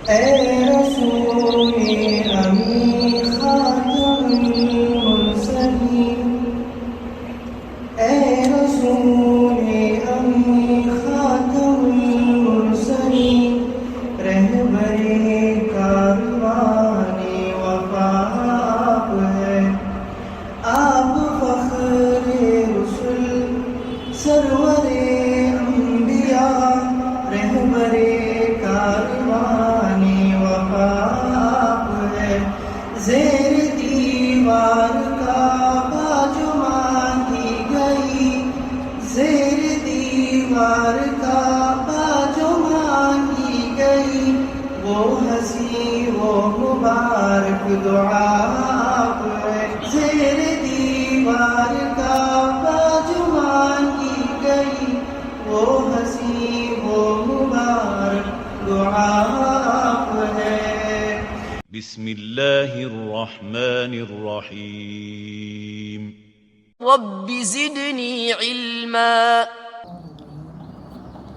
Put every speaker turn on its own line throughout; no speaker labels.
اے رسول امی خاتم المرسلین، اے رسول امی خاتم المرسلین، رہبر کاروان وفا آپ ہے، آپ فخر رسل سرور انبیاء، رہبر کاروان وفا آپ ہے، زیر دیوار کعبہ جو مانگی گئی، زیر دیوار کعبہ جو مانگی گئی، وہ ہنسی وہ مبارک دعا آپ ہے، زیر دیوار کعبہ جو مانگی گئی، وہ ہنسی وہ مبارک دعا آپ ہے۔
بسم الله الرحمن الرحيم.
رب زدني علما.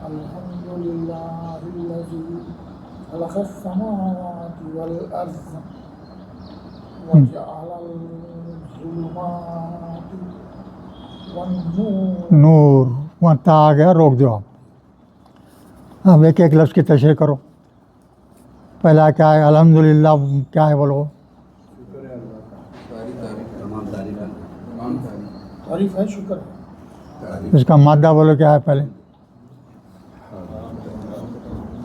الحمد لله الذي خلق السماوات والأرض وجعل الظلمات والنور
نور وہاں تا آ گیا، روک دو آپ، اب ایک ایک لفظ کی تشریح کرو۔ پہلا کیا ہے؟ الحمدللہ کیا ہے بولو؟
تعریف ہے، شکر ہے۔
اس کا مادہ بولو کیا ہے پہلے؟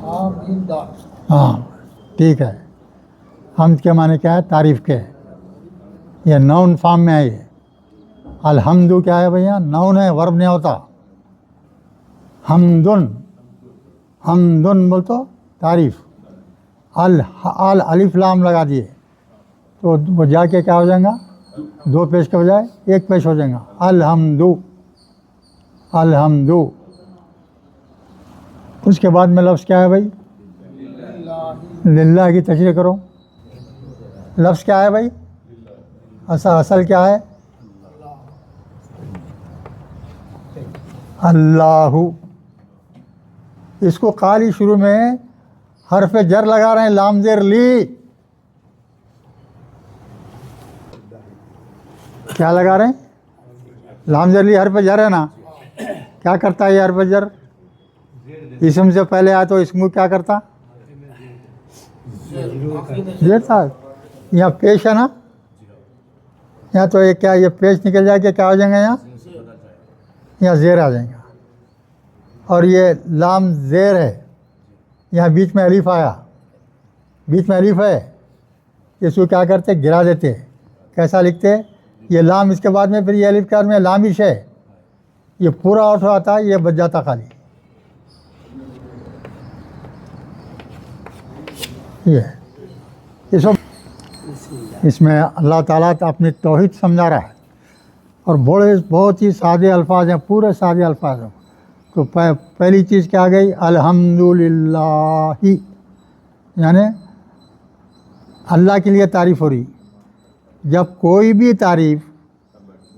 حامدہ،
ہاں ٹھیک ہے۔ حمد کے معنی کیا ہے؟ تعریف کے، یہ نون فارم میں ہے۔ یہ الحمد کیا ہے بھیا؟ نون ہے، ورب نہیں ہوتا۔ حمدن، حمدن بول تو تعریف، الف لام لگا دیے تو وہ جا کے کیا ہو جائے گا؟ دو پیش کے بجائے ایک پیش ہو جائے گا، الحمدو، الحمدو۔ اس کے بعد میں لفظ کیا ہے بھائی؟ للہ کی تشریح کرو۔ لفظ کیا ہے بھائی؟ اصل کیا ہے؟ اللہ۔ اس کو قالی شروع میں حرف جر لگا رہے ہیں، لام زیر لی۔ کیا لگا رہے ہیں؟ لام زیر لی حرف جر ہے نا۔ کیا کرتا ہے یہ حرف جر؟ اسم سے پہلے آیا تو اسم کو کیا کرتا؟ زیر تھا، یہاں پیش ہے نا، یہاں تو یہ کیا، یہ پیش نکل جائے کہ کیا ہو جائیں گے؟ یہاں زیر آ جائیں گا، اور یہ لام زیر ہے، یہاں بیچ میں الف آیا، بیچ میں الف ہے، اس کو کیا کرتے؟ گرا دیتے۔ کیسا لکھتے؟ یہ لام اس کے بعد میں پھر یہ الف کے بعد میں لامش ہے، یہ پورا آؤٹ ہو آتا، یہ بچ جاتا خالی۔ یہ اس میں اللہ تعالیٰ اپنی توحید سمجھا رہا ہے، اور بہت ہی سادے الفاظ ہیں، پورے سادے الفاظ ہیں۔ تو پہلی چیز کیا آ گئی؟ الحمدللہ، یعنی اللہ کے لیے تعریف ہو رہی۔ جب کوئی بھی تعریف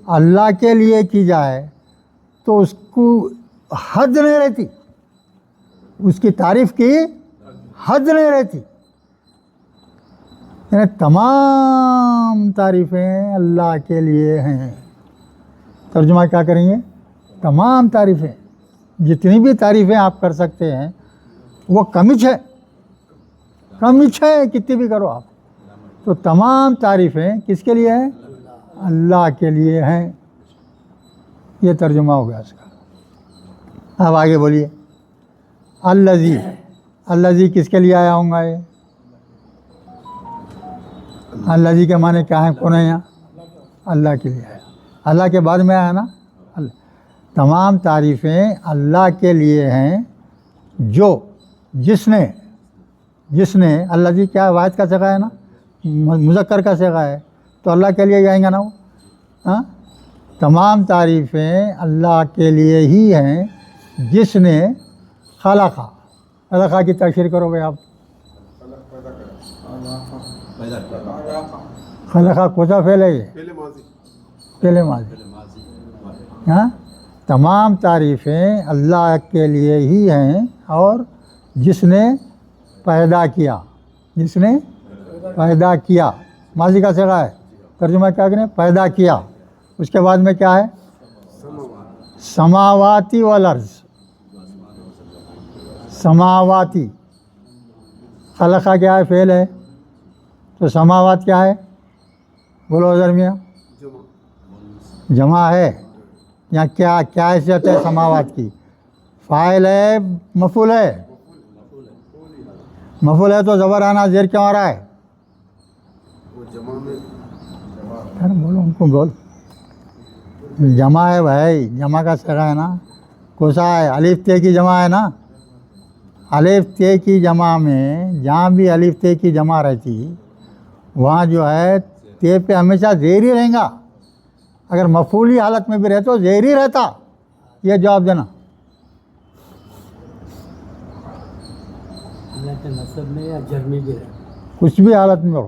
اللہ کے لیے کی جائے تو اس کو حد نہیں رہتی، اس کی تعریف کی حد نہیں رہتی، یعنی تمام تعریفیں اللہ کے لیے ہیں۔ ترجمہ کیا کریں گے؟ تمام تعریفیں، جتنی بھی تعریفیں آپ کر سکتے ہیں وہ کمچ ہے، کمچ ہے، کتنی بھی کرو آپ، تو تمام تعریفیں کس کے لیے ہیں؟ اللہ کے لیے ہیں۔ یہ ترجمہ ہو گیا اس کا۔ اب آگے بولیے، الذی، الذی کس کے لیے آیا ہوں گا؟ یہ الذی کے معنی کیا ہیں؟ کون ہے یہاں؟ اللہ کے لیے آیا، اللہ کے بعد میں آیا نا۔ تمام تعریفیں اللہ کے لیے ہیں، جو جس نے الذی کیا واحد کا صیغہ ہے نا، مذکر کا صیغہ ہے، تو اللہ کے لیے جائیں گا نا وہ۔ ہاں، تمام تعریفیں اللہ کے لیے ہی ہیں جس نے خلقہ، خلقہ کی تشریح کرو بھائی آپ۔ خلقہ کوسا فعل ہے؟ یہ پہلے ماضی۔ ہاں، تمام تعریفیں اللہ کے لیے ہی ہیں، اور جس نے پیدا کیا، جس نے پیدا کیا، ماضی کا صیغہ ہے، ترجمہ کیا کریں؟ پیدا کیا. اس کے بعد میں کیا ہے؟ سماواتی والارض. سماواتی خلقہ کیا ہے؟ فعل ہے. تو سماوات کیا ہے؟ بولو ادھر میاں. جمع ہے. یہاں کیا حیثیت ہے سماوات کی؟ فاعل ہے مفعول ہے؟ مفعول ہے تو زبر آنا زیر کیوں آ رہا ہے؟ بولو ان کو بول. جمع ہے بھائی، جمع کا صیغہ ہے نا. کوسا ہے؟ الف تے کی جمع ہے نا. الف تے کی جمع میں جہاں بھی الف تے کی جمع رہتی وہاں جو ہے تے پہ ہمیشہ زیر ہی رہیں گا. اگر مفعولی حالت میں بھی رہے تو زیر ہی رہتا. یہ جواب دینا.
حالت نصب میں یا جرمی بھی رہے.
کچھ بھی حالت میں ہو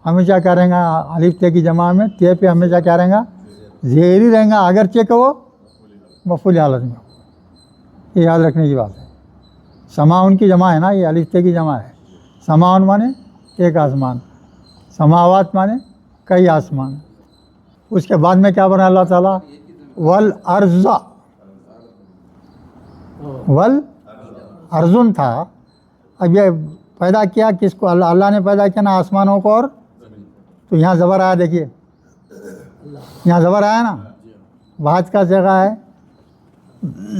ہمیشہ کیا رہیں گا؟ الف تے کی جمع میں تے پہ ہمیشہ کیا رہیں گا؟ زیر ہی رہیں گا، اگرچہ کہ وہ مفعولی حالت میں ہو. یہ یاد رکھنے کی بات ہے. سماعن کی جمع ہے نا، یہ الف تے کی جمع ہے. سماعن مانے ایک آسمان، سماوات مانے کئی آسمان. اس کے بعد میں کیا بنا اللہ تعالیٰ؟ والارض. والارضن تھا. اب یہ پیدا کیا کس کو؟ اللہ نے پیدا کیا نا آسمانوں کو. اور تو یہاں زبر آیا، دیکھیے یہاں زبر آیا نا. واحد کا صیغہ ہے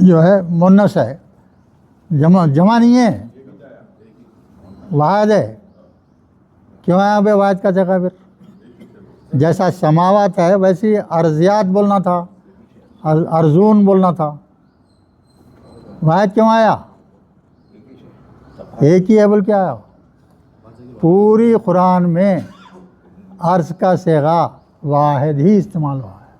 جو ہے مونس ہے، جمع نہیں ہے، واحد ہے. کیوں آیا بھائی واحد کا صیغہ؟ پھر جیسا سماوات ہے ویسی ارضیات بولنا تھا، ارزون بولنا تھا. واحد کیوں آیا؟ ایک ہی ہے بول کے آیا. پوری قرآن میں عرض کا صیغہ واحد ہی استعمال ہوا ہے.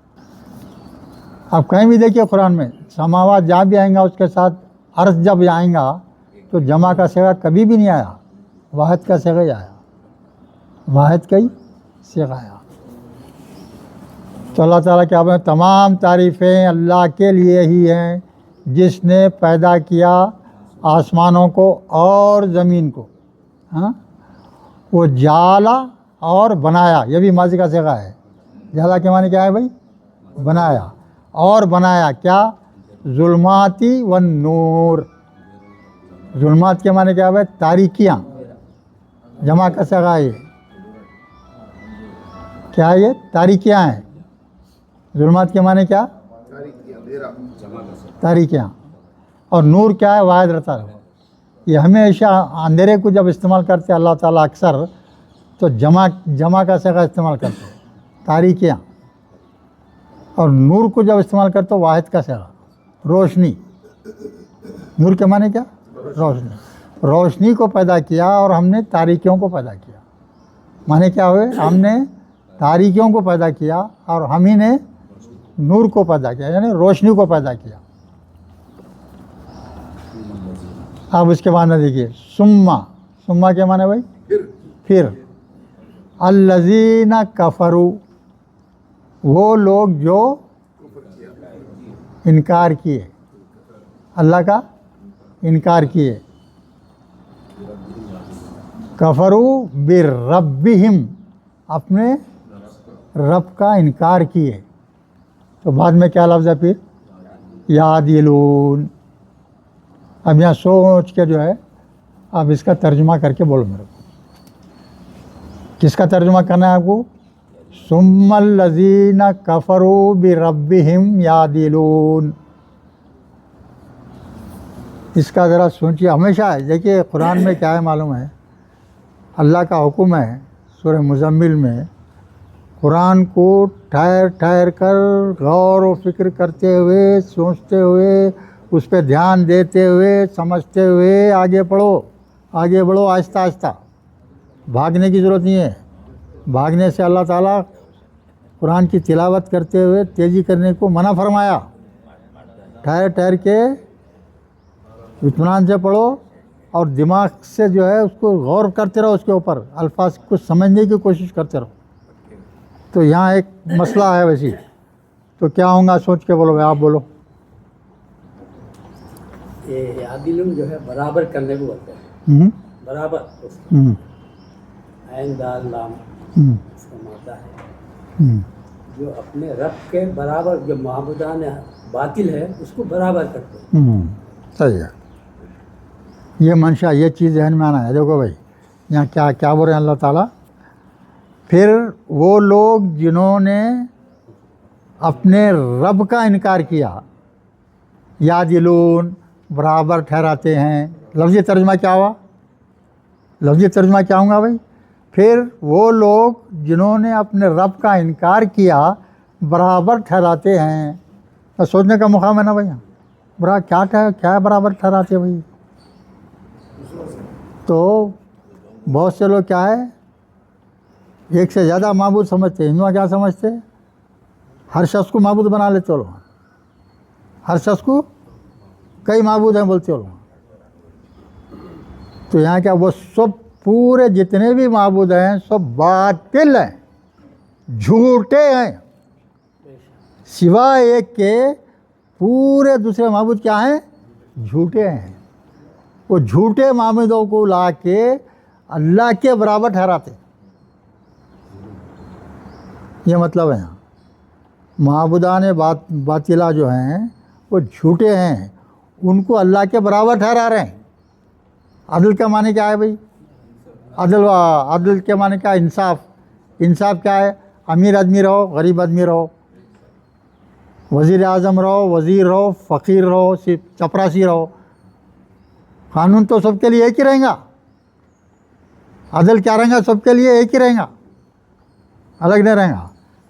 آپ کہیں بھی دیکھیے قرآن میں سماوات جہاں بھی آئیں گا اس کے ساتھ عرض جب آئیں گا تو جمع کا صیغہ کبھی بھی نہیں آیا، واحد کا صیغہ ہی آیا. واحد کا ہی صیغہ آیا. تو اللہ تعالیٰ کیا بولے؟ تمام تعریفیں اللہ کے لیے ہی ہیں جس نے پیدا کیا آسمانوں کو اور زمین کو. ہاں، وہ جالا اور بنایا، یہ بھی ماضی کا صیغہ ہے. جالا کے معنی کیا ہے بھائی؟ بنایا. اور بنایا کیا؟ ظلماتی والنور. ظلمات کے معنی کیا ہے بھائی؟ تاریکیاں. جمع کا صیغہ ہے. کیا ہے یہ؟ تاریکیاں ہیں. ظلمات کے معنی کیا؟ تاریکیاں. اور نور کیا ہے؟ واحد رہتا رہو. یہ ہمیشہ اندھیرے کو جب استعمال کرتے اللہ تعالیٰ اکثر تو جمع کا صیغہ استعمال کرتے تاریکیاں. اور نور کو جب استعمال کرتے واحد کا صیغہ روشنی. نور کے معنی کیا؟ روشنی. روشنی کو پیدا کیا اور ہم نے تاریکیوں کو پیدا کیا. معنی کیا ہوئے؟ ہم نے تاریکیوں کو پیدا کیا اور ہم ہی نے نور کو پیدا کیا، یعنی روشنی کو پیدا کیا. اب اس کے معنی دیکھیے. سما کے معنی بھائی پھر. الذین کفروا، وہ لوگ جو انکار کیے، اللہ کا انکار کیے. کفروا بربہم، اپنے رب کا انکار کیے. تو بعد میں کیا لفظ ہے پھر؟ یعدلون. اب یہاں سوچ کے جو ہے آپ اس کا ترجمہ کر کے بولو میرے کو. کس کا ترجمہ کرنا ہے آپ کو؟ ثم الذین کفروا بربہم یعدلون. اس کا ذرا سوچیے. ہمیشہ دیکھیے قرآن میں کیا ہے معلوم ہے، اللہ کا حکم ہے سورہ مزمل میں قرآن کو ٹھہر ٹھہر کر غور و فکر کرتے ہوئے، سوچتے ہوئے، اس پہ دھیان دیتے ہوئے، سمجھتے ہوئے آگے پڑھو، آگے بڑھو آہستہ آہستہ. بھاگنے کی ضرورت نہیں ہے. بھاگنے سے اللہ تعالیٰ قرآن کی تلاوت کرتے ہوئے تیزی کرنے کو منع فرمایا. ٹھہر ٹھہر کے اطمینان سے پڑھو اور دماغ سے جو ہے اس کو غور کرتے رہو، اس کے اوپر الفاظ کو سمجھنے کی کوشش کرتے رہو. تو یہاں ایک مسئلہ ہے ویسی. تو کیا ہوں گا سوچ کے بولو بھائی، آپ بولو.
یہ عادل جو ہے برابر کرنے کو بولتے ہیں. برابر عین دال لام
ہم،
اس کا مادہ ہے،
ہم،
جو اپنے رب کے برابر، جو معبودان باطل ہے اس کو برابر کرتے ہیں۔
ہم، صحیح ہے۔ یہ منشا، یہ چیز ذہن میں آنا ہے۔ دیکھو بھائی یہاں کیا بول رہے ہیں اللہ تعالیٰ، پھر وہ لوگ جنہوں نے اپنے رب کا انکار کیا، یعدلون برابر ٹھہراتے ہیں۔ لفظی ترجمہ کیا ہوا؟ لفظی ترجمہ کیا ہوں گا بھائی؟ پھر وہ لوگ جنہوں نے اپنے رب کا انکار کیا برابر ٹھہراتے ہیں۔ بس سوچنے کا مقام ہے نا بھائی، کیا برابر ٹھہراتے ہیں بھائی؟ تو بہت سے لوگ کیا ہے، ایک سے زیادہ معبود سمجھتے ہیں۔ ہندو کیا سمجھتے ہیں؟ ہر شخص کو معبود بنا لیتے ہو لوگ، ہر شخص کو کئی معبود ہیں بولتے ہو لوگ۔ تو یہاں کیا، وہ سب پورے جتنے بھی معبود ہیں سب باطل ہیں، جھوٹے ہیں، سوائے ایک کے پورے دوسرے معبود کیا ہیں؟ جھوٹے ہیں۔ وہ جھوٹے معبودوں کو لا کے اللہ کے برابر ٹھہراتے، یہ مطلب ہے۔ یہاں معبودان باطلہ جو ہیں وہ جھوٹے ہیں، ان کو اللہ کے برابر ٹھہرا رہے ہیں۔ عدل کا معنی کیا ہے بھائی؟ عدل کے معنی کیا ہے؟ انصاف۔ انصاف کیا ہے؟ امیر آدمی رہو، غریب آدمی رہو، وزیر اعظم رہو، وزیر رہو، فقیر رہو، چپراسی رہو، قانون تو سب کے لیے ایک ہی رہیں گا۔ عدل کیا رہیں گا؟ سب کے لیے ایک ہی رہیں گا، الگ نہیں رہیں گا۔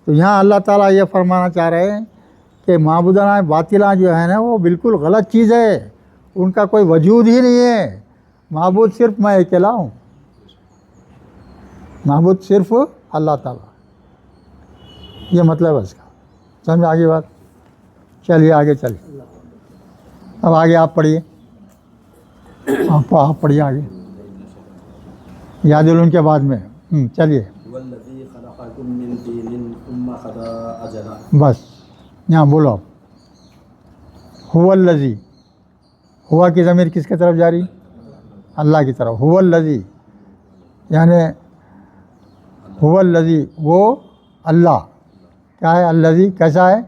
تو یہاں اللہ تعالیٰ یہ فرمانا چاہ رہے ہیں کہ معبودان باطلہ جو ہے نا وہ بالکل غلط چیز ہے، ان کا کوئی وجود ہی نہیں ہے۔ معبود صرف میں اکیلا ہوں، معبود صرف اللہ تعالیٰ، یہ مطلب ہے اس کا۔ سمجھ آگے بات؟ چلیے آگے چلیے، اب آگے آپ پڑھیے، آپ پڑھیے آگے، یعدلون کے بعد میں چلیے
والذی خلقکم من طین ثم قضى اجلا۔
بس یہاں بولو آپ، هو الذی، ہوا کی ضمیر کس کی طرف جاری؟ اللہ کی طرف۔ هو الذی یعنی هو الذی، وہ اللہ کیا ہے؟ الذی کیسا ہے؟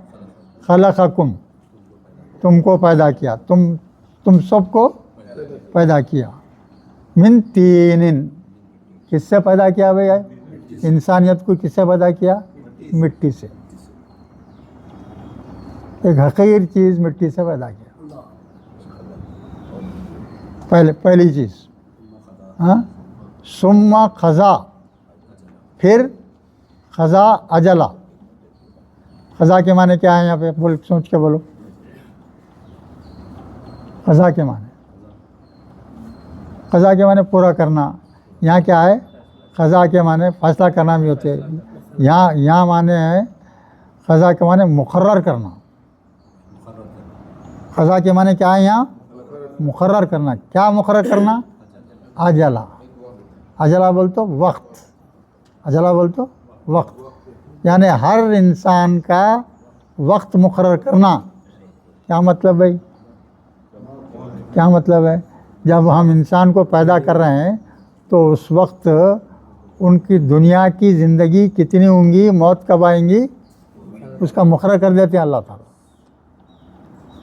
خلقکم، تم کو پیدا کیا، تم سب کو پیدا کیا، من طین، کس سے پیدا کیا بھائی؟ انسانیت کو کس سے پیدا کیا؟ مٹی سے، ایک حقیر چیز مٹی سے پیدا کیا، پہلی چیز۔ ہاں، ثم قضا، پھر قضا اجلا۔ قضا کے معنی کیا ہے یہاں پہ؟ سوچ کے بولو، قضا کے معنی، قضا کے معنی پورا کرنا۔ یہاں کیا ہے؟ قضا کے معنی فیصلہ کرنا بھی ہوتے ہیں۔ یہاں معنی ہے قضا کے معنی مقرر کرنا۔ قضا کے معنی کیا ہے یہاں؟ مقرر کرنا۔ کیا مقرر کرنا؟ اجلا۔ اجلا بول تو وقت، اجلا بول تو وقت، یعنی ہر انسان کا وقت مقرر کرنا۔ کیا مطلب بھائی؟ کیا مطلب ہے؟ جب ہم انسان کو پیدا کر رہے ہیں تو اس وقت ان کی دنیا کی زندگی کتنی ہوں گی، موت کب آئیں گی، اس کا مقرر کر دیتے ہیں اللہ تعالیٰ۔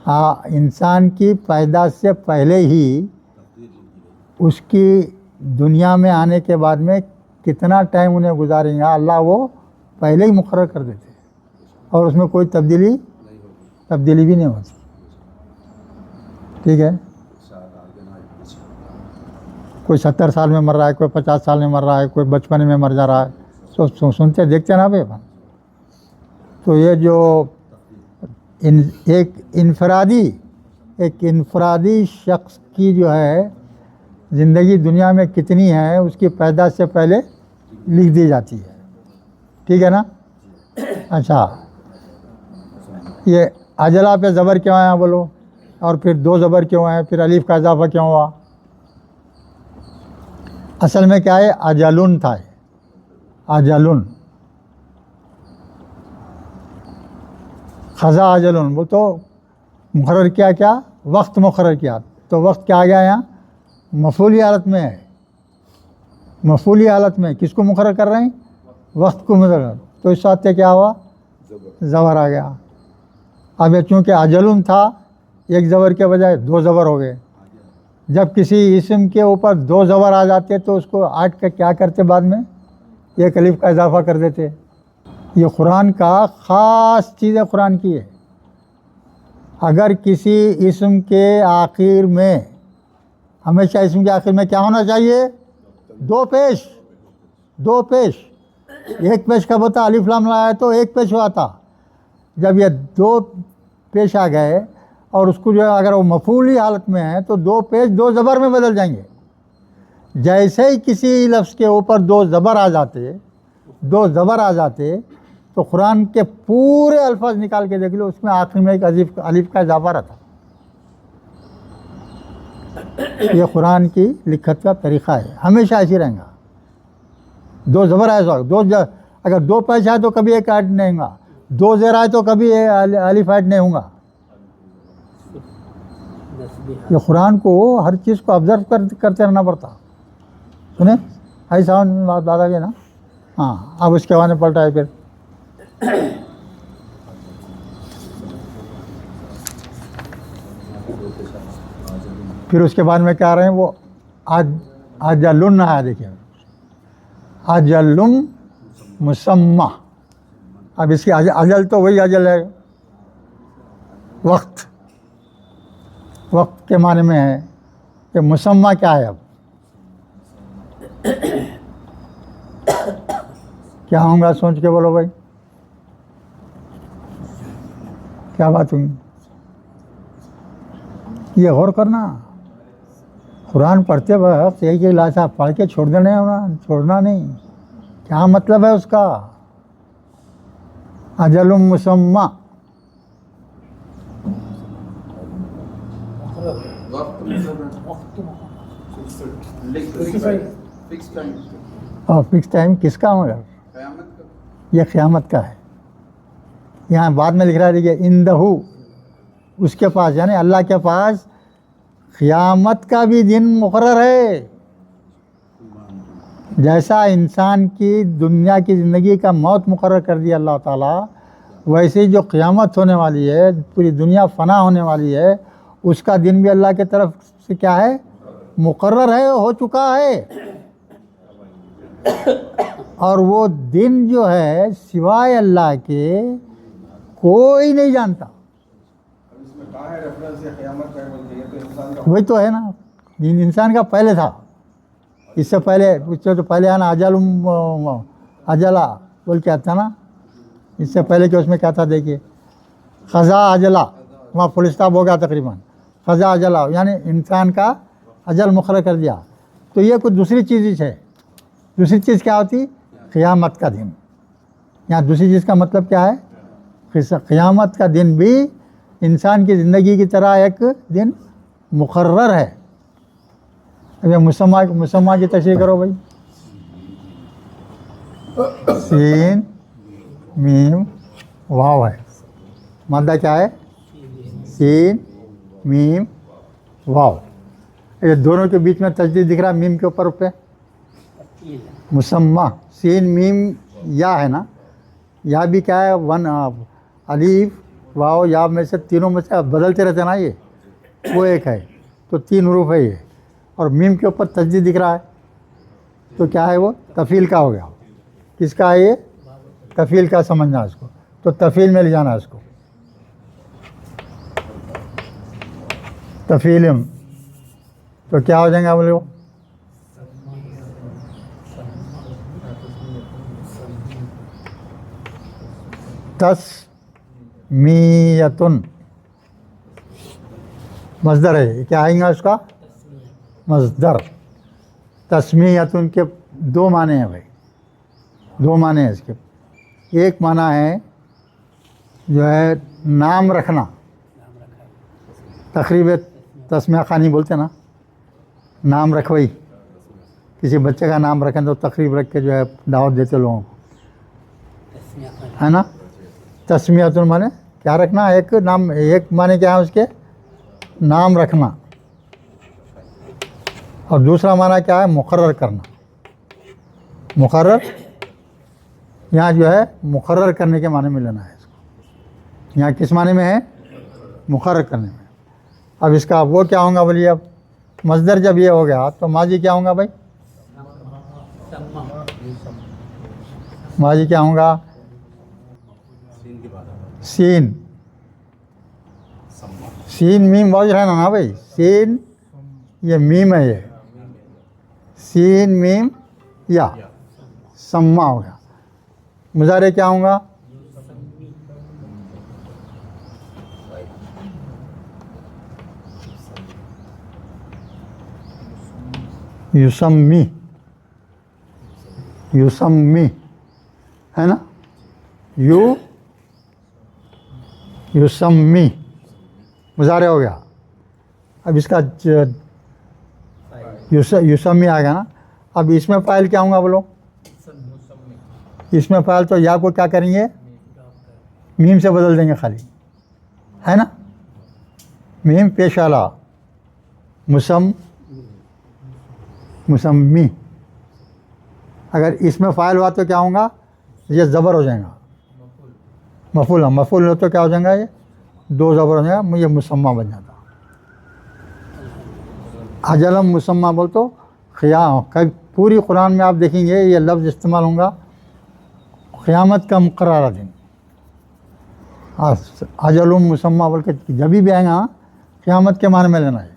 ہاں، انسان کی پیدائش سے پہلے ہی اس کی دنیا میں آنے کے بعد میں کتنا ٹائم انہیں گزاریں گا اللہ وہ پہلے ہی مقرر کر دیتے ہیں، اور اس میں کوئی تبدیلی بھی نہیں ہوتی۔ ٹھیک ہے، کوئی 70 سال میں مر رہا ہے، کوئی 50 سال میں مر رہا ہے، کوئی بچپن میں مر جا رہا ہے، سنتے دیکھتے نا بھائی۔ تو یہ جو ایک انفرادی شخص کی جو ہے زندگی دنیا میں کتنی ہے اس کی پیدائش سے پہلے لکھ دی جاتی ہے۔ ٹھیک ہے نا؟ اچھا، یہ اجلا پہ زبر کیوں آیا بولو، اور پھر 2 زبر کیوں آئے، پھر الف کا اضافہ کیوں ہوا؟ اصل میں کیا ہے؟ اجلن تھا، اجلن، خزا اجلن، وہ تو مقرر کیا وقت مقرر کیا، تو وقت کیا آ گیا یہاں؟ مفعولی حالت میں ہے، مفعولی حالت میں کس کو مقرر کر رہے ہیں؟ وقت کو مقرر. تو اس وقت کیا ہوا؟ زبر آ گیا. اب یہ چونکہ اجلن تھا ایک زبر کے بجائے دو زبر ہو گئے. جب کسی اسم کے اوپر دو زبر آ جاتے تو اس کو آٹھ کا کیا کرتے بعد میں؟ ایک الف کا اضافہ کر دیتے. یہ قرآن کا خاص چیز ہے، قرآن کی ہے. اگر کسی اسم کے آخر میں، ہمیشہ اسم کے آخر میں کیا ہونا چاہیے؟ دو پیش. ایک پیش کب ہوتا؟ الف لام لایا تو ایک پیش ہوا تھا. جب یہ دو پیش آ گئے اور اس کو جو ہے اگر وہ مفعولی حالت میں ہے تو دو پیش دو زبر میں بدل جائیں گے. جیسے ہی کسی لفظ کے اوپر دو زبر آ جاتے تو قرآن کے پورے الفاظ نکال کے دیکھ لو، اس میں آخر میں ایک الف کا اضافہ رہتا. یہ قرآن کی لکھت کا طریقہ ہے، ہمیشہ ایسے رہیں گا. دو زبر آئے اگر دو پیش آئے تو کبھی ایک ایڈ نہیں ہوگا، دو زیر آئے تو کبھی الف ایڈ نہیں ہوگا. یہ قرآن کو ہر چیز کو آبزرو کرتے رہنا پڑتا. سنیں ایسا بات آ گئی نا. ہاں اب اس کے بعد میں پلٹا ہے. پھر اس کے بعد میں کیا رہے ہیں وہ اجلن ہے. دیکھیے اجلن مسمع. اب اس کی اجل تو وہی اجل ہے، وقت کے معنی میں ہے کہ مسمع کیا ہے. اب کیا ہوں گا سوچ کے بولو بھائی، کیا بات ہوئی؟ یہ غور کرنا. قرآن پڑھتے وقت ایک لاشا پڑھ کے چھوڑنا نہیں. کیا مطلب ہے اس کا؟ اجل مسمع. اور فکس ٹائم کس کا مگر؟ یہ قیامت کا ہے. یہاں بعد میں لکھ رہا ہے دیکھیے اندہو، اس کے پاس یعنی اللہ کے پاس قیامت کا بھی دن مقرر ہے. جیسا انسان کی دنیا کی زندگی کا موت مقرر کر دیا اللہ تعالیٰ، ویسے جو قیامت ہونے والی ہے، پوری دنیا فنا ہونے والی ہے، اس کا دن بھی اللہ کی طرف سے کیا ہے؟ مقرر ہے، ہو چکا ہے. اور وہ دن جو ہے سوائے اللہ کے کوئی نہیں جانتا. وہی تو ہے نا، انسان کا پہلے تھا. اس سے پہلے ہے نا اجلا بول کے آتا نا. اس سے پہلے کہ اس میں کیا تھا دیکھیے خزا اجلا، وہاں فل اسٹاپ ہو گیا تقریباً. خزا اجلا یعنی انسان کا اجل مقرر کر دیا. تو یہ کچھ دوسری چیز ہے. دوسری چیز کیا ہوتی؟ قیامت کا دن. یہاں دوسری چیز کا مطلب کیا ہے؟ قیامت کا دن بھی انسان کی زندگی کی طرح ایک دن مقرر ہے. اب یہ مسمع کی تشریح کرو بھائی. سین میم واو ہے. مادہ کیا ہے؟ سین میم واو. یہ دونوں کے بیچ میں تجدید دکھ رہا ہے میم کے اوپر پہ. مسمع سین میم یا ہے نا، یا بھی کیا ہے؟ ون الف واو یا میں سے تینوں میں سے بدلتے رہتے نا. یہ وہ ایک ہے تو تین حروف ہے یہ. اور میم کے اوپر تجدید دکھ رہا ہے تو کیا ہے؟ وہ تفیل کا ہو گیا. کس کا ہے یہ؟ تفیل کا سمجھنا اس کو. تو تفیل میں لے جانا اس کو. تفیلم تو کیا ہو جائیں گے بولے وہ؟ تسمیتن مصدر ہے. کیا آئیں گا اس کا؟ مصدر. تسمیتن کے دو معنی ہیں بھائی، دو معنی ہیں اس کے. ایک معنی ہے جو ہے نام رکھنا، تقریب تسمیہ خوانی بولتے نا، نام رکھوئی. کسی بچے کا نام رکھیں تو تقریب رکھ کے جو ہے دعوت دیتے لوگوں کو، ہے نا. تسمیتن معنی کیا رکھنا؟ ایک نام. ایک معنی کیا ہے اس کے؟ نام رکھنا. اور دوسرا معنی کیا ہے؟ مقرر کرنا. مقرر یہاں جو ہے مقرر کرنے کے معنی میں لینا ہے اس کو. یہاں کس معنی میں ہے؟ مقرر کرنے میں. اب اس کا وہ کیا ہوگا بولیے؟ اب مصدر جب یہ ہو گیا تو ماضی کیا ہوگا بھائی؟ ماضی کیا ہوگا؟ سین. سین میم واضح رہنا نا بھائی. سین یہ میم ہے، یہ سین میم یا سما ہو گیا. مضارع کیا ہوگا؟ یسمی. یسمی ہے نا؟ یسمی مضارع ہو گیا. اب اس کا یسمی آ گیا نا. اب اس میں فاعل کیا ہوگا بولو؟ اس میں فاعل تو یا کو کیا کریں گے؟ میم سے بدل دیں گے خالی، ہے نا؟ میم پیش اعلیٰ مسمی. اگر اس میں فاعل ہوا تو کیا ہوگا؟ یہ زبر ہو جائے گا. مفعول ہو تو کیا ہو جائے گا؟ یہ دو زبر ہو جائے گا، یہ مسمہ بن جاتا. اجلم مسمہ بول تو پوری قرآن میں آپ دیکھیں گے یہ لفظ استعمال ہوں گا قیامت کا مقررہ دن. اجلم مسمہ بول کے جب بھی آئے گا قیامت کے معنی میں لینا ہے.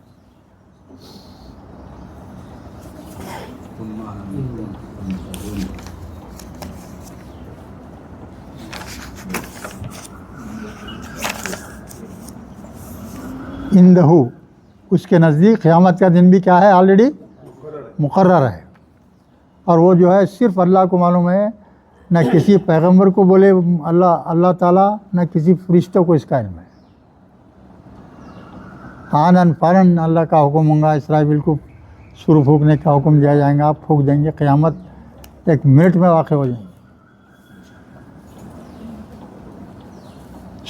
اندہو اس کے نزدیک قیامت کا دن بھی کیا ہے؟ آلریڈی مقرر ہے. اور وہ جو ہے صرف اللہ کو معلوم ہے، نہ کسی پیغمبر کو بولے اللہ تعالیٰ، نہ کسی فرشتوں کو اس کا علم ہے. آنن فوراً اللہ کا حکم ہوگا، اسرائیل کو سور پھونکنے کا حکم دیا جائے گا، آپ پھونک دیں گے، قیامت 1 منٹ میں واقع ہو جائیں گے.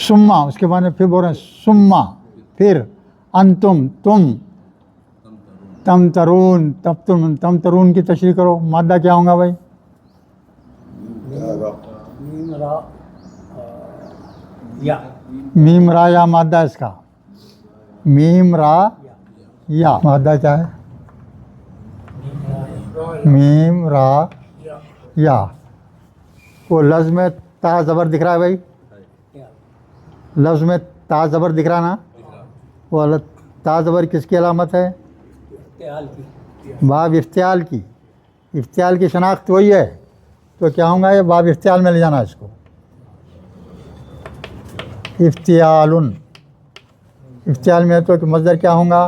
سما اس کے بعد پھر بول رہے ہیں سما پھر انتم تم تمترون تمترون کی تشریح کرو. مادہ کیا ہوگا بھائی؟
میم را یا.
میم را یا مادہ اس کا میم را یا مادہ کیا ہے؟ میم را یا. وہ لفظ میں تا زبر دکھ رہا ہے بھائی؟ لفظ میں تا زبر دکھ رہا نا؟ وہ تا زبر کس کی علامت ہے؟ باب افتعال کی. افتعال کی شناخت وہی ہے تو کیا ہوگا؟ یہ باب افتعال میں لے جانا اس کو. افتعال افتعال میں تو کہ مصدر کیا ہوگا؟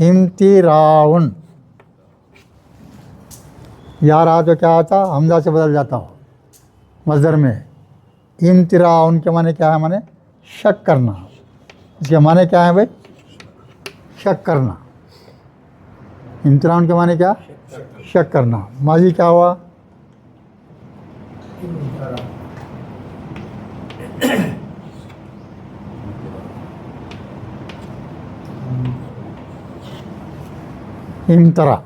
امتراؤن. یا رہا تو کیا ہوتا؟ حمزہ سے بدل جاتا ہو مصدر میں. امتراؤن کے معنی کیا ہے؟ معنی شک کرنا. اس کے معنی کیا ہے بھائی؟ شک کرنا. امتراؤن کے معنی کیا؟ شک کرنا. ماضی کیا ہوا؟ امترا.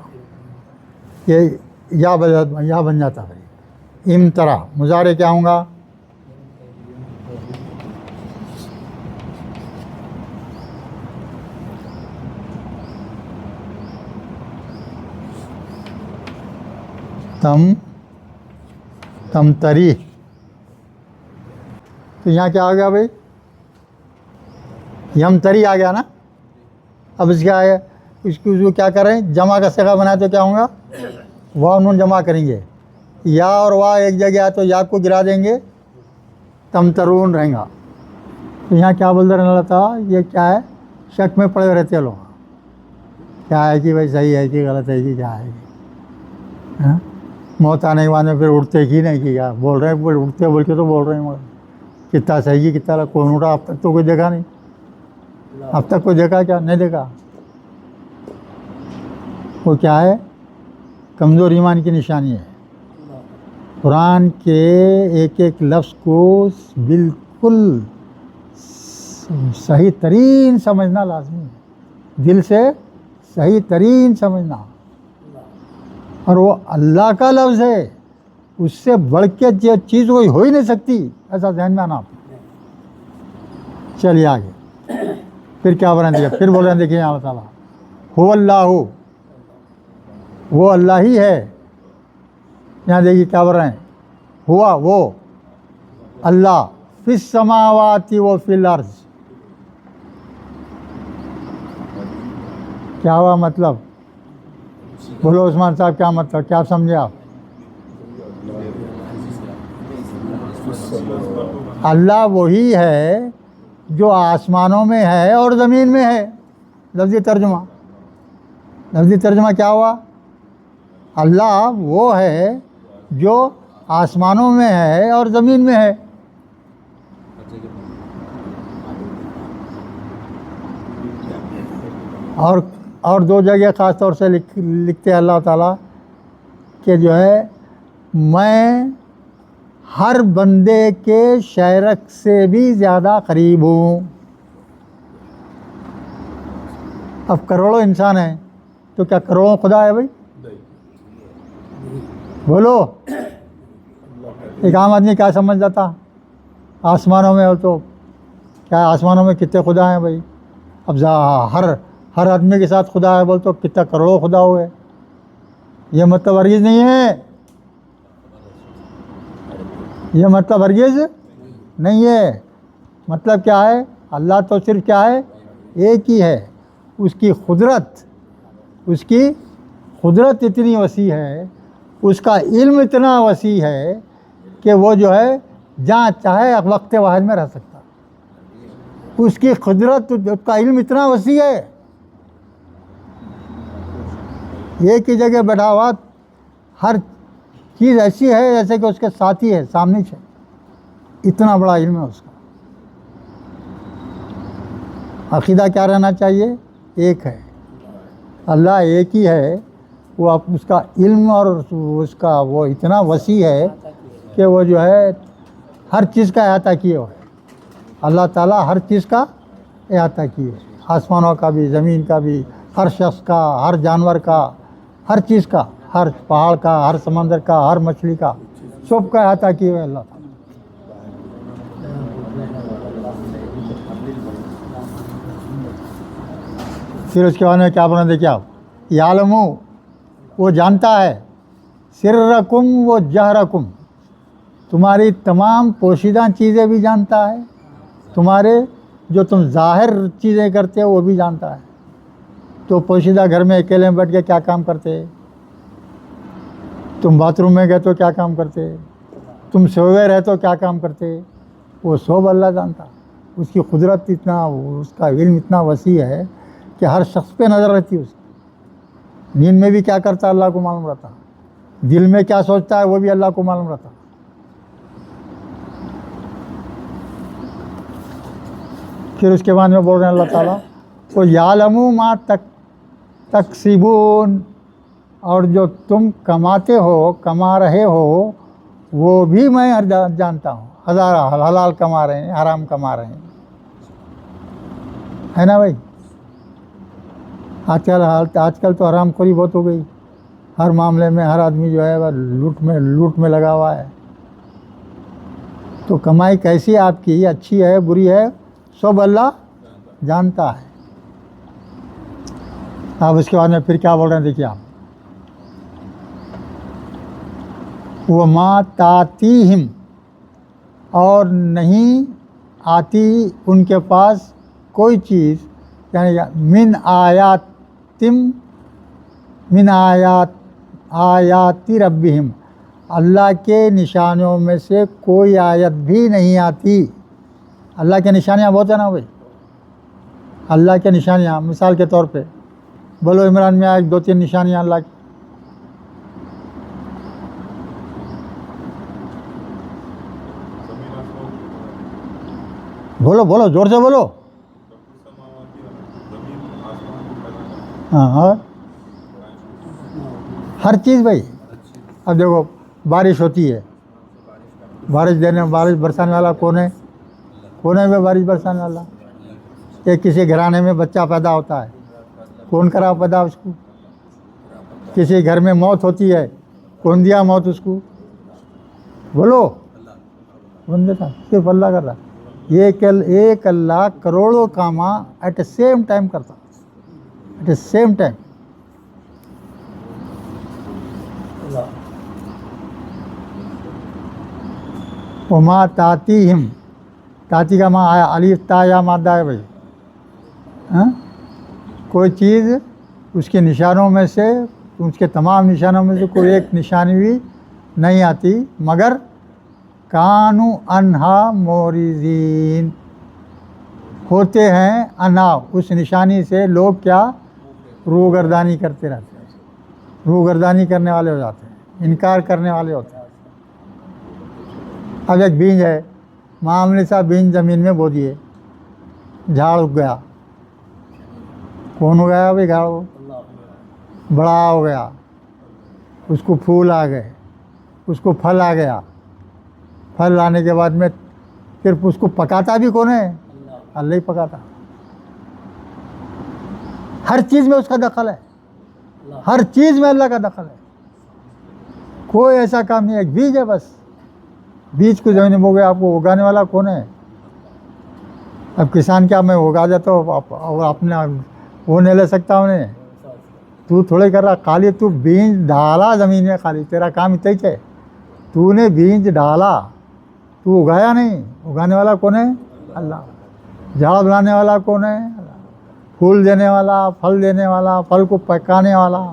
یہ یا بن جاتا بھائی. امترا مضارع کیا ہوں گا؟ تمتری. تو یہاں کیا آ گیا بھائی؟ یمتری آ گیا نا. اب اس کیا ہے؟ اس کو کیا کریں؟ جمع کا صیغہ بنائے تو کیا ہوگا؟ واو نون جمع کریں گے. یا اور وا ایک جگہ ہے تو یا کو گرا دیں گے، تمترون رہیں گا. تو یہاں کیا بول رہے ہیں اللہ تعالیٰ؟ یہ کیا ہے؟ شک میں پڑے رہتے لوگ. کیا ہے کہ بھائی صحیح ہے کہ غلط ہے کہ کیا ہے؟ ہاں موت آنے کے بعد میں پھر اٹھتے کی نہیں کی کیا بول رہے ہیں؟ اٹھتے بول کے تو بول رہے ہیں مگر کتنا صحیح ہے کتنا کون اٹھا؟ اب تک تو کوئی دیکھا نہیں. اب تک کوئی دیکھا کیا؟ نہیں دیکھا. وہ کیا ہے؟ کمزور ایمان کی نشانی ہے. قرآن کے ایک ایک لفظ کو بالکل صحیح ترین سمجھنا لازمی ہے، دل سے صحیح ترین سمجھنا، اور وہ اللہ کا لفظ ہے، اس سے بڑھ کے چیز کوئی ہو ہی نہیں سکتی، ایسا ذہن میں آنا۔ چلیے آگے، پھر کیا بول رہے ہیں؟ دیکھیے، پھر بول رہے ہیں، دیکھیے اللہ تعالیٰ هو اللہ، وہ اللہ ہی ہے۔ یہاں دیکھیے کیا بول رہے ہیں، ہوا وہ اللہ، فی السماوات و فی الارض۔ کیا ہوا مطلب؟ بولو عثمان صاحب، کیا مطلب، کیا سمجھے آپ؟ اللہ وہی ہے جو آسمانوں میں ہے اور زمین میں ہے۔ لفظی ترجمہ، لفظی ترجمہ کیا ہوا؟ اللہ وہ ہے جو آسمانوں میں ہے اور زمین میں ہے۔ اور دو جگہ خاص طور سے لکھتے ہیں اللہ تعالیٰ کہ جو ہے میں ہر بندے کے شیرک سے بھی زیادہ قریب ہوں۔ اب کروڑوں انسان ہیں تو کیا کروڑوں خدا ہے بھائی؟ بولو، ایک عام آدمی کیا سمجھ جاتا؟ آسمانوں میں ہو تو کیا آسمانوں میں کتنے خدا ہیں بھائی؟ اب ہر آدمی کے ساتھ خدا ہے بول تو کتنا کروڑوں خدا ہوئے؟ یہ مطلب ہرگز نہیں ہے، یہ مطلب ہرگز نہیں ہے۔ مطلب کیا ہے؟ اللہ تو صرف کیا ہے؟ ایک ہی ہے۔ اس کی قدرت اتنی وسیع ہے، اس کا علم اتنا وسیع ہے کہ وہ جو ہے جہاں چاہے وقت واحد میں رہ سکتا۔ اس کی قدرت، اس کا علم اتنا وسیع ہے، ایک ہی جگہ بیٹھا ہوا ہر چیز ایسی ہے جیسے کہ اس کے ساتھی ہے، سامنے سے، اتنا بڑا علم ہے اس کا۔ عقیدہ کیا رہنا چاہیے؟ ایک ہے، اللہ ایک ہی ہے، وہ اس کا علم اور اس کا وہ اتنا وسیع ہے کہ وہ جو ہے ہر چیز کا احاطہ کیے ہوئے۔ اللہ تعالیٰ ہر چیز کا احاطہ کیے، آسمانوں کا بھی، زمین کا بھی، ہر شخص کا، ہر جانور کا، ہر چیز کا، ہر پہاڑ کا، ہر سمندر کا، ہر مچھلی کا، سب کا احاطہ کیے ہوئے اللہ تعالیٰ۔ پھر اس کے بعد میں کیا بولنا دیکھیے آپ، یعلمو، وہ جانتا ہے، سرکم و جہرکم، تمہاری تمام پوشیدہ چیزیں بھی جانتا ہے، تمہارے جو تم ظاہر چیزیں کرتے ہو وہ بھی جانتا ہے۔ تو پوشیدہ گھر میں اکیلے بیٹھ کے کیا کام کرتے، تم باتھ روم میں گئے تو کیا کام کرتے، تم سوئے رہے تو کیا کام کرتے، وہ سب اللہ جانتا۔ اس کی قدرت اتنا، اس کا علم اتنا وسیع ہے کہ ہر شخص پہ نظر رہتی ہے اس کی۔ نیند میں بھی کیا کرتا ہے اللہ کو معلوم رہتا، دل میں کیا سوچتا ہے وہ بھی اللہ کو معلوم رہتا۔ پھر اس کے بعد میں بول رہے ہیں اللہ تعالیٰ کو یعلم ما تکسبون، اور جو تم کماتے ہو، کما رہے ہو، وہ بھی میں جانتا ہوں۔ حلال کما رہے ہیں، حرام کما رہے ہیں، ہے نا بھائی؟ آج کل تو حرام خوری بہت ہو گئی، ہر معاملے میں ہر آدمی جو ہے وہ لوٹ میں لگا ہوا ہے۔ تو کمائی کیسی ہے آپ کی، اچھی ہے بری ہے، سب اللہ جانتا ہے۔ اب اس کے بعد میں پھر کیا بول رہے ہیں دیکھیے آپ، وَمَا تَأْتِيهِمْ، اور نہیں آتی ان کے پاس کوئی چیز، یعنی من آیاتی ربہم، اللہ کے نشانیوں میں سے کوئی آیت بھی نہیں آتی۔ اللہ کے نشانیاں بہت ہیں نا بھائی، اللہ کے نشانیاں، مثال کے طور پہ بولو عمران میں آئے 2-3 نشانیاں اللہ کی۔ بولو زور سے بولو۔ ہاں، ہر چیز بھائی۔ اب دیکھو بارش ہوتی ہے، بارش برسانے والا کون ہے؟ میں بارش برسانے والا کہ کسی گھرانے میں بچہ پیدا ہوتا ہے، کون کرا پیدا اس کو؟ کسی گھر میں موت ہوتی ہے، کون دیا موت اس کو؟ بولو، کون دیتا؟ صرف اللہ کر رہا ہے۔ یہ ایک اللہ کروڑوں کاماں ایٹ اے سیم ٹائم کرتا، ایٹ اے سیم ٹائم۔ وما تاتیہم، تاتی کا ماں آیا الف تا یا مادہ ہے بھائی، ہاں؟ کوئی چیز اس کے نشانوں میں سے، اس کے تمام نشانوں میں سے کوئی ایک نشانی بھی نہیں آتی مگر کانو انہا موریزین، ہوتے ہیں انہا اس نشانی سے لوگ کیا؟ روگردانی کرتے رہتے ہیں، روگردانی کرنے والے ہو جاتے ہیں، انکار کرنے والے ہوتے ہیں۔ اب ایک بیج ہے، معاملے صاحب بیج زمین میں بو دیے، جھاڑ اگ گیا، کون ہو گیا بھائی؟ جھاڑ بڑا ہو گیا، اس کو پھول آ گئے، اس کو پھل آ گیا، پھل آنے کے بعد میں پھر اس کو پکاتا بھی کون ہے؟ اللہ ہی پکاتا۔ ہر چیز میں اس کا دخل ہے، ہر چیز میں اللہ کا دخل ہے، کوئی ایسا کام نہیں ہے۔ ایک بیج ہے بس، بیج کو زمین میں بو گیا، آپ کو اگانے والا کون ہے؟ اب کسان کیا میں اگا دیتا ہوں اور اپنے وہ نہیں لے سکتا انہیں؟ تو تھوڑے کر رہا، خالی تو بیج ڈالا زمین میں، خالی تیرا کام اتنا ہی ہے، تو نے بیج ڈالا، تو اگایا نہیں۔ اگانے والا کون ہے؟ اللہ۔ جھاڑ بنانے والا کون ہے؟ اللہ۔ پھول دینے والا، پھل دینے والا، پھل کو پکانے والا،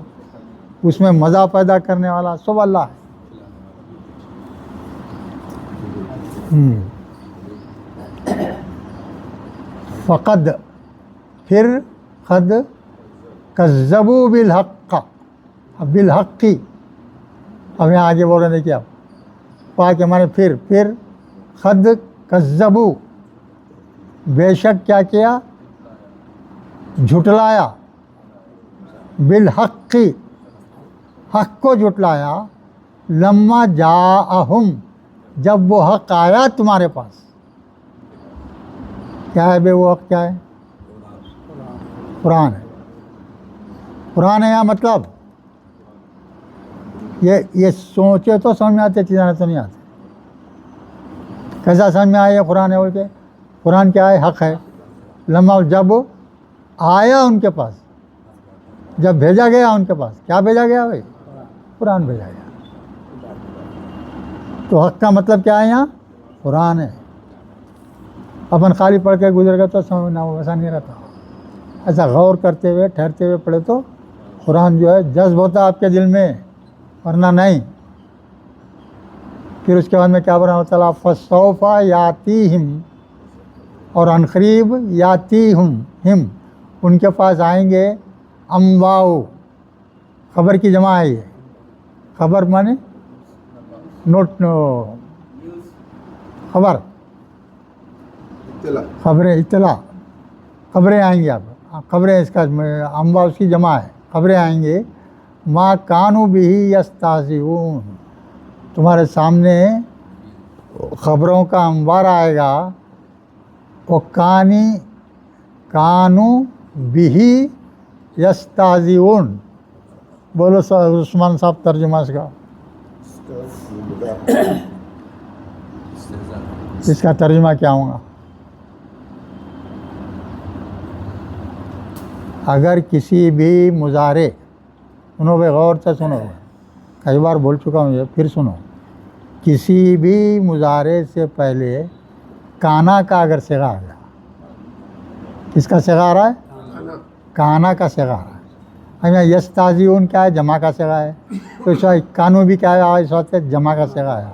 اس میں مزہ پیدا کرنے والا سب اللہ ہے۔ فقد، پھر قد کذبوا بالحق، اب بالحقی، اب یہاں آگے بول رہے ہیں کیا؟ پاک ہمارے پھر قد کذبوا، بے شک کیا جھٹلایا، بالحقی، حق کو جھٹلایا، لما جاءہم، جب وہ حق آیا تمہارے پاس۔ کیا ہے بے وہ حق؟ کیا ہے؟ قرآن ہے۔ قرآن ہے یہاں مطلب یہ سوچے تو سمجھ میں آتے، چیزیں تو نہیں آتی۔ کیسا سمجھ میں آیا یہ قرآن ہے بول کے؟ قرآن کیا ہے؟ حق ہے۔ لما، جب آیا ان کے پاس، جب بھیجا گیا ان کے پاس، کیا بھیجا گیا بھائی؟ قرآن بھیجا گیا۔ تو حق کا مطلب کیا ہے یہاں؟ قرآن ہے۔ اپن خالی پڑھ کے گزر گئے تو سمجھنا ویسا نہیں رہتا، ایسا غور کرتے ہوئے ٹھہرتے ہوئے پڑھے تو قرآن جو ہے جذب ہوتا ہے آپ کے دل میں، ورنہ نہیں۔ پھر اس کے بعد میں کیا بنا اللہ تعالیٰ؟ فَسَوْفَ یَأْتِیہم، اور عنقریب یاتیہم، ہم ان کے پاس آئیں گے، انباؤ، خبر کی جمع ہے یہ، خبر مانے نوٹ، خبر، خبریں، اطلاع، خبریں آئیں گی، آپ خبریں، اس کا انباء اس کی جمع ہے، خبریں آئیں گے، ما کانوا بہ یستہزئون، تمہارے سامنے خبروں کا انبار آئے گا، وہ کانوا بہ یستہزئون۔ بولو عثمان صاحب ترجمہ اس کا، اس کا ترجمہ کیا ہوگا؟ اگر کسی بھی مضارع، سنو بے غور سے سنو، کئی بار بول چکا ہوں یہ، پھر سنو، کسی بھی مضارع سے پہلے کانا کا اگر صیغہ آ گیا، کس کا صیغہ آ رہا ہے؟ کانا کا صیغہ آ رہا ہے۔ یستہزئون کیا ہے؟ جمع کا صیغہ ہے، تو اس وقت کانو بھی کیا ہے؟ اس وقت جمع کا صیغہ آیا۔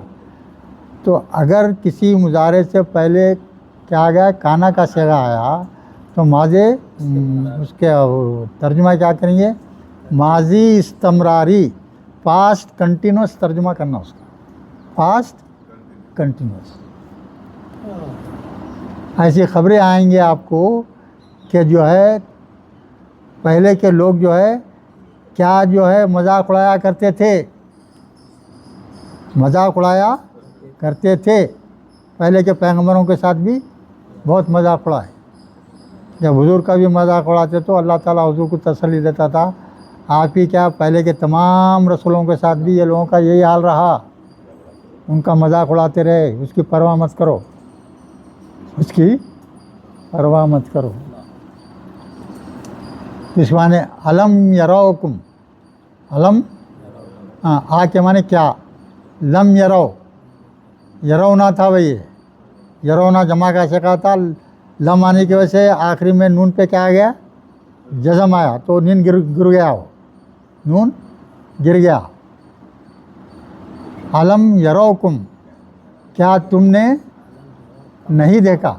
تو اگر کسی مضارع سے پہلے کیا آ گیا؟ کانا کا صیغہ آیا، تو ماضی اس کے ترجمہ کیا کریں گے؟ ماضی استمراری، پاسٹ کنٹینوس ترجمہ کرنا اس کا، پاسٹ کنٹینوس۔ ایسی خبریں آئیں گے آپ کو کہ جو ہے پہلے کے لوگ جو ہے کیا جو ہے مذاق اڑایا کرتے تھے، مذاق اڑایا کرتے تھے، پہلے کے پیغمبروں کے ساتھ بھی بہت مذاق اڑائے، جب حضور کا بھی مذاق اڑاتے تو اللہ تعالیٰ حضور کو تسلی دیتا تھا، آپ ہی کیا پہلے کے تمام رسولوں کے ساتھ بھی یہ لوگوں کا یہی حال رہا، ان کا مذاق اڑاتے رہے، اس کی پرواہ مت کرو، اس کی پرواہ مت کرو۔ اس معنی علم یروکم، علم آ کے معنی کیا، لم یرو، یرونا تھا بھئی، یرونا جمع کیسے کہا تھا، لم آنے کی وجہ سے آخری میں نون پہ کیا آ گیا، جزم آیا تو نون گر گیا، ہو نون گر گیا۔ علم یروکم، کیا تم نے نہیں دیکھا،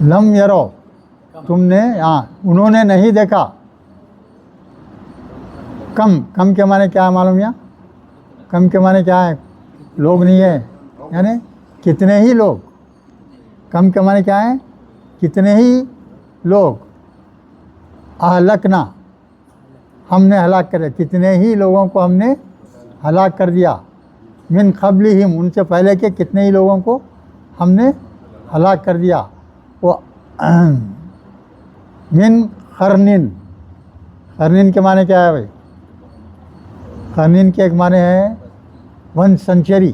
لم یرو تم نے، انہوں نے نہیں دیکھا، کم، کم کے معنی کیا ہے معلوم یا، کم کے معنی کیا ہے، لوگ نہیں ہے، یعنی کتنے ہی لوگ، کم کے معنی کیا ہے، کتنے ہی لوگ، اہلکنا ہم نے ہلاک کر دیا، کتنے ہی لوگوں کو ہم نے ہلاک کر دیا، من قبلہم ان سے پہلے کے کتنے ہی لوگوں کو ہم نے ہلاک کر دیا، وہ من قرنن، قرنن کے معنی کیا ہے بھائی، قرنن کے ایک معنی ہے 1 سنچری،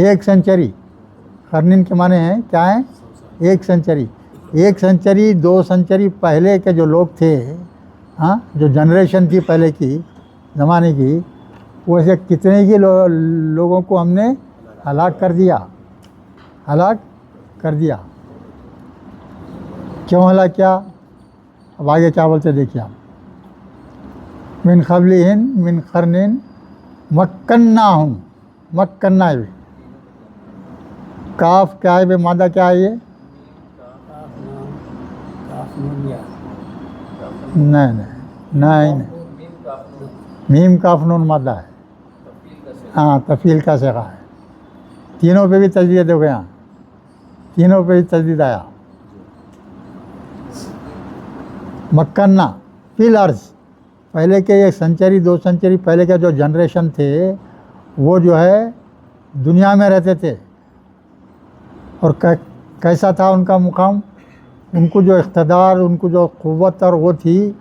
1 سنچری، قرنن کے معنی ہیں کیا ہے، 1 سنچری، 1 سنچری 2 سنچری پہلے کے جو لوگ تھے، ہاں جو جنریشن تھی پہلے کی زمانے کی، ویسے کتنے ہی لوگوں کو ہم نے ہلاک کر دیا، ہلاک کر دیا۔ کیوں ہلاک کیا، اب آگے کیا بولتے دیکھیے آپ، من قبلہم من قرن مکناہم، مکنہ ہے، کاف کیا ہے بے، مادہ کیا ہے یہ، نہیں نہیں نہیں، میم کاف نون مادہ ہے، ہاں تفعیل کا صیغہ ہے، تینوں پہ بھی تجدید ہو گیا، تینوں پہ بھی تجدید آیا، مکنہ فی الارض، پہلے کے 1 سنچری 2 سنچری پہلے کے جو جنریشن تھے وہ جو ہے دنیا میں رہتے تھے، اور کیسا تھا ان کا مقام، ان کو جو اقتدار، ان کو جو قوت اور وہ تھی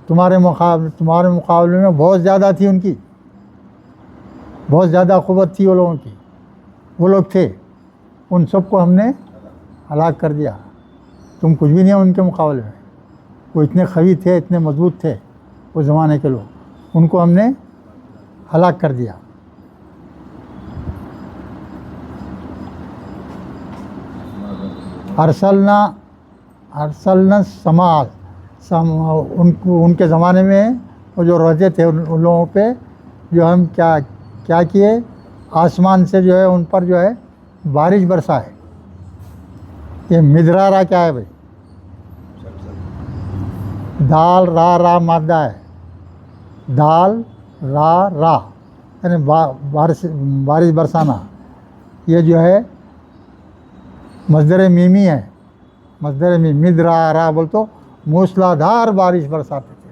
تمہارے مقابلے میں بہت زیادہ تھی، ان کی بہت زیادہ قوت تھی وہ لوگوں کی، وہ لوگ تھے، ان سب کو ہم نے ہلاک کر دیا، تم کچھ بھی نہیں ہو ان کے مقابلے میں، وہ اتنے قوی تھے، اتنے مضبوط تھے اس زمانے کے لوگ، ان کو ہم نے ہلاک کر دیا۔ ارسلنا سماع، ان کے زمانے میں وہ جو رہتے تھے ان لوگوں پہ جو ہم کیا کیے، آسمان سے جو ہے ان پر جو ہے بارش برسائے۔ یہ مدرارہ کیا ہے بھائی، دال را مادہ ہے، دال را یعنی بارش برسانا، یہ جو ہے مصدر میمی ہے، مصدر میم، مدرارہ بول تو موسلادھار بارش برساتے تھے،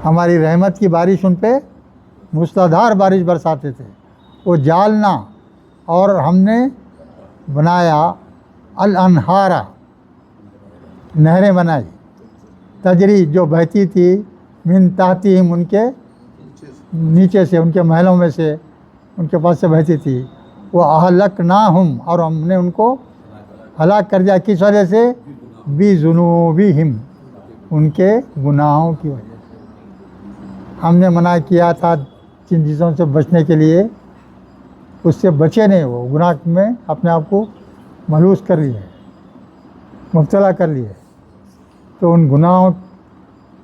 ہماری رحمت کی بارش ان پہ موسلادھار بارش برساتے تھے۔ وہ جالنا، اور ہم نے بنایا، الانہارا نہریں بنائی، تجری جو بہتی تھی، من تحتہم ان کے نیچے سے، ان کے محلوں میں سے، ان کے پاس سے بہتی تھی، وہ اہلکناہم اور ہم نے ان کو ہلاک کر دیا، کس وجہ سے، بذنوبہم ان کے گناہوں کی وجہ سے، ہم نے منع کیا تھا جن چیزوں سے بچنے کے لیے، اس سے بچے نہیں، وہ گناہ میں اپنے آپ کو ملوث کر لیے، مبتلا کر لیے، تو ان گناہوں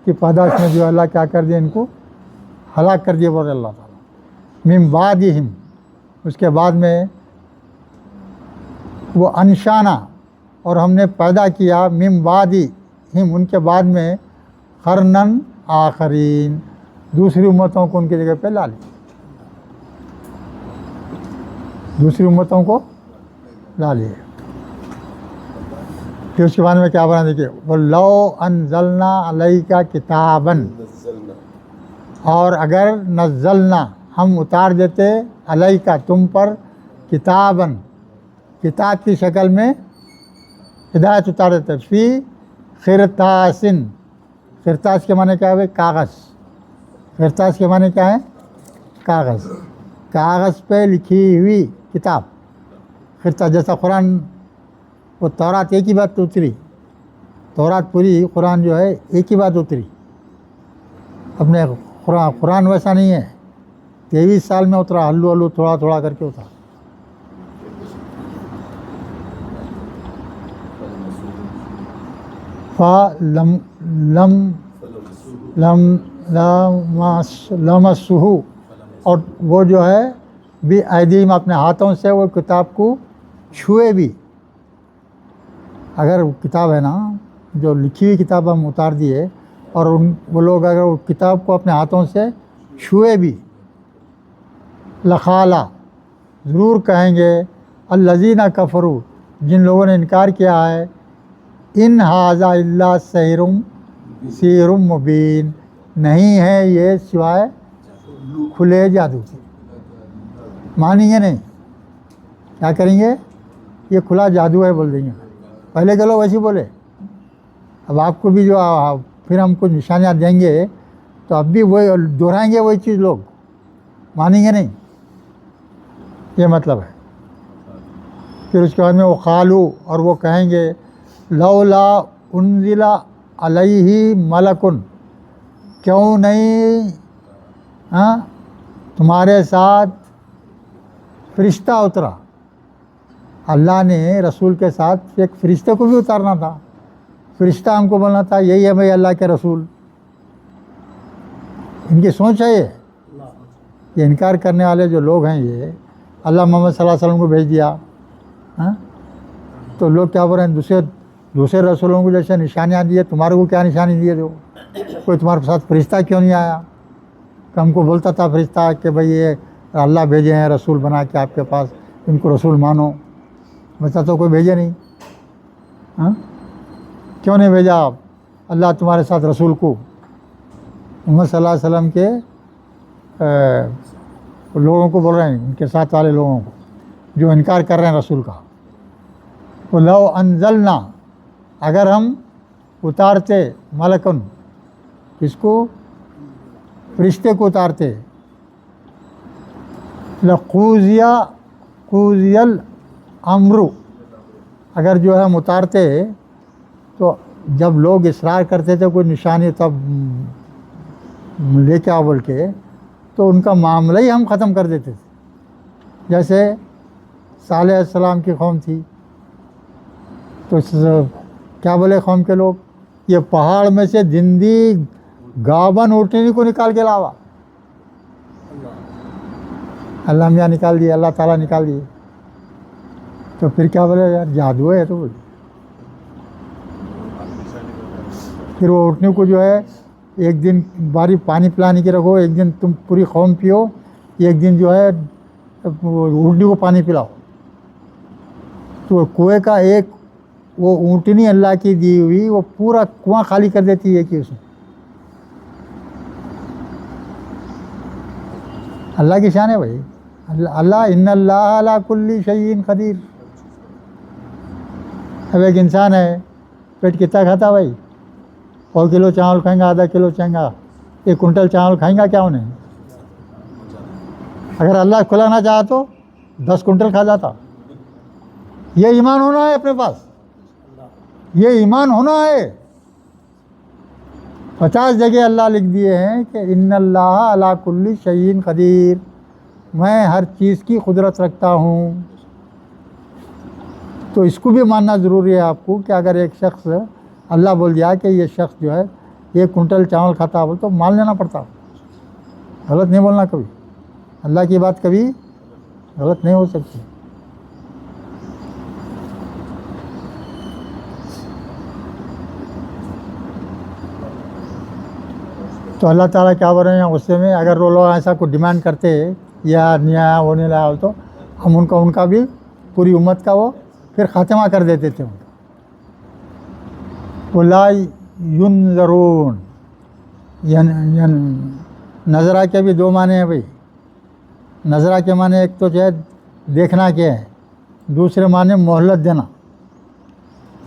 کی پاداش میں جو اللہ کیا کر دیا، ان کو ہلاک کر دیا، بول اللہ تعالیٰ۔ من بعدہم، اس کے بعد میں وہ انشانہ، اور ہم نے پیدا کیا، من بعدہم ان کے بعد میں، قرنن آخرین، دوسری امتوں کو ان کی جگہ پہ لا لی، دوسری امتوں کو لا لیے۔ پھر اس کے بعد میں کیا بنا دیکھیے، وَلَوْ أَنزَلْنَا عَلَيْكَ كِتَابًا، اور اگر نزلنا ہم اتار دیتے، علیکا تم پر، کتاباً کتاب کی شکل میں ہدایت اتار دیتے ہیں. فی خرطاسن، خرطاس کے معنی کیا ہے؟ کاغذ. خرطاس کے معنی کیا ہے؟ کاغذ. کاغذ پہ لکھی ہوئی کتاب خرطاس. جیسا قرآن، وہ تورات ایک ہی بات اتری، تورات پوری، قرآن جو ہے ایک ہی بات اتری. اپنے قرآن ویسا نہیں ہے، 23 سال میں اترا، ہلو ہلو تھوڑا تھوڑا کر کے اترا. لمسہو، اور وہ جو ہے بھی ایدیم، اپنے ہاتھوں سے وہ کتاب کو چھوئے بھی. اگر وہ کتاب ہے نا، جو لکھی ہوئی کتاب ہم اتار دیے، اور وہ لوگ اگر وہ کتاب کو اپنے ہاتھوں سے چھوئے بھی، لخالا، ضرور کہیں گے الذین کفروا، جن لوگوں نے انکار کیا ہے، ان ھذا الا سحر مبین، نہیں ہے یہ سوائے کھلے جادو. مانیں گے نہیں، کیا کریں گے؟ یہ کھلا جادو ہے بول دیں گے. پہلے کے لوگ ایسے بولے، اب آپ کو بھی جو پھر ہم کو نشانیاں دیں گے تو اب بھی وہی دہرائیں گے وہی چیز، لوگ مانیں گے نہیں. یہ مطلب ہے. پھر اس کے بعد میں وہ قالو، اور وہ کہیں گے لولا انزل علیہ ملکن، کیوں نہیں تمہارے ساتھ فرشتہ اترا. اللہ نے رسول کے ساتھ ایک فرشتے کو بھی اتارنا تھا، فرشتہ ہم کو بولنا تھا یہی ہے بھائی اللہ کے رسول. ان کی سوچ ہے یہ انکار کرنے والے جو لوگ ہیں، یہ اللہ محمد صلی اللہ علیہ وسلم کو بھیج دیا، تو لوگ کیا بول رہے ہیں؟ دوسرے رسولوں کو جیسے نشانیاں دیے، تمہارے کو کیا نشانی دیے؟ دو کوئی تمہارے ساتھ فرشتہ کیوں نہیں آیا؟ کہ ہم کو بولتا تھا فرشتہ کہ بھئی یہ اللہ بھیجے ہیں رسول بنا کے آپ کے پاس، ان کو رسول مانو. بچہ تو کوئی بھیجے نہیں. کیوں نہیں بھیجا آپ اللہ تمہارے ساتھ رسول کو؟ محمد صلی اللہ علیہ وسلم کے لوگوں کو بول رہے ہیں، ان کے ساتھ والے لوگوں کو جو انکار کر رہے ہیں رسول کا. لو انزلنا، اگر ہم اتارتے، ملکن، اس کو فرشتے کو اتارتے، لقوضی الامر، اگر جو ہے ہم اتارتے تو جب لوگ اصرار کرتے تھے کوئی نشانی تب لے کے آ بول کے، تو ان کا معاملہ ہی ہم ختم کر دیتے تھے. جیسے صالح علیہ السلام کی قوم تھی، تو کیا بولے قوم کے لوگ؟ یہ پہاڑ میں سے زندی گابن اونٹنی کو نکال کے لاوا. اللہ میاں نکال دیے، اللہ تعالیٰ نکال دیے. تو پھر کیا بولے؟ یار جادو ہے. تو بولے پھر وہ اونٹنی کو جو ہے ایک دن باری پانی پلانے کی رکھو، ایک دن تم پوری قوم پیو، ایک دن جو ہے اونٹنی کو پانی پلاؤ. تو کنویں کا ایک وہ اونٹنی اللہ کی دی ہوئی، وہ پورا کنواں خالی کر دیتی ہے کہ اس میں. اللہ کی شان ہے بھائی. اللہ ان اللہ علی کل شیء قدیر. اب ایک انسان ہے، پیٹ کتنا کھاتا بھائی؟ 100 کلو چاول کھائیں گا، آدھا کلو کھائیں گا، 1 کنٹل چاول کھائیں گا کیا انہیں؟ اگر اللہ کھلانا چاہا تو 10 کنٹل کھا جاتا. یہ ایمان ہونا ہے اپنے پاس، یہ ایمان ہونا ہے. 50 جگہ اللہ لکھ دیے ہیں کہ ان اللہ علی کل شیء قدیر، میں ہر چیز کی قدرت رکھتا ہوں. تو اس کو بھی ماننا ضروری ہے آپ کو کہ اگر ایک شخص اللہ بول دیا کہ یہ شخص جو ہے 1 کنٹل چاول کھاتا بول تو مان لینا پڑتا، غلط نہیں بولنا. کبھی اللہ کی بات کبھی غلط نہیں ہو سکتی. تو اللہ تعالیٰ کیا بول رہے ہیں غصے میں؟ اگر وہ لوگ ایسا کو ڈیمانڈ کرتے یا نیا وہ نہیں لایا تو ہم ان کا بھی پوری امت کا وہ پھر خاتمہ کر دیتے تھے. ان کا وَلَا يُنظَرُونَ، نظرہ کے بھی 2 معنی ہیں بھائی. نظرہ کے معنی ایک تو جو ہے دیکھنا کیا ہے، دوسرے معنی مہلت دینا،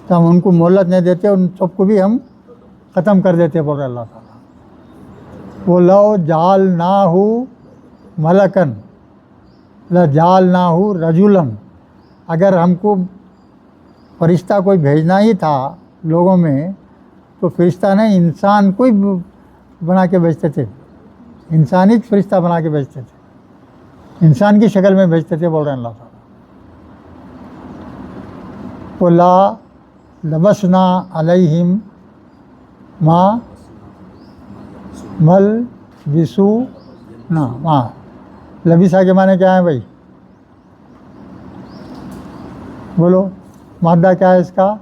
تو ہم ان کو مہلت نہیں دیتے، ان سب کو بھی ہم ختم کر دیتے بول رہے اللہ تعالیٰ۔ وہ لو جعلناہ ملکن لجعلناہ رجلا، اگر ہم کو فرشتہ کوئی بھیجنا ہی تھا لوگوں میں تو فرشتہ نہیں انسان کو ہی بنا کے بھیجتے تھے، انسانی فرشتہ بنا کے بھیجتے تھے، انسان کی شکل میں بھیجتے تھے بول رہے ہیں اللہ تعالیٰ۔ وَلَا لَبَسْنَا عَلَيْهِمْ مَا مَلْبِسُونَا۔ لبیسا کے معنی کیا ہے بھائی؟ بولو، مادہ کیا ہے اس کا؟